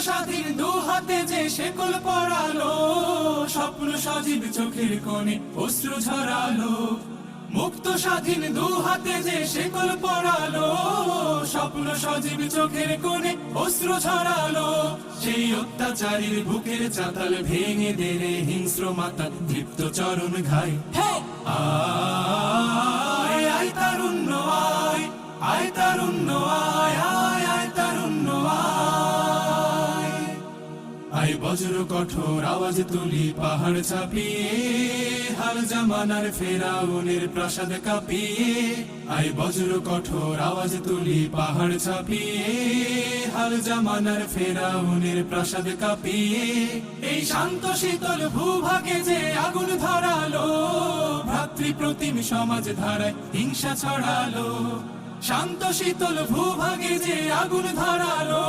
স্বাধীন দু হাতে যে শেকল পড়ালো, স্বপ্ন সজীব চোখের কোণে অশ্রু ঝরালো। মুক্ত স্বাধীন দু হাতে যে শেকল পড়ালো, স্বপ্ন সজীব চোখের কোণে অশ্রু ঝরালো। সেই অত্যাচারীর বুকের চাতাল ভেঙে দেরে হিংস্র মাতা তৃপ্ত চরণ ঘাই। আয় আয় তারুণ্য আয়, আয় তারুণ্য আয়, আয় আয় তারুণ্য আয়। আয় বজ্র কঠোর আওয়াজ তুলি পাহাড় ছাপিয়ে, হাল জামানার ফেরাউনের প্রাসাদ কাঁপিয়ে। আয় বজ্র কঠোর আওয়াজ তুলি পাহাড় ছাপিয়ে, হাল জামানার ফেরাউনের প্রাসাদ কাঁপিয়ে। এই শান্ত শীতল ভূভাগে যে আগুন ধরালো, ভ্রাতৃপ্রতিম সমাজ ধারায় হিংসা ছড়ালো। শান্ত শীতল ভূভাগে যে আগুন ধরালো,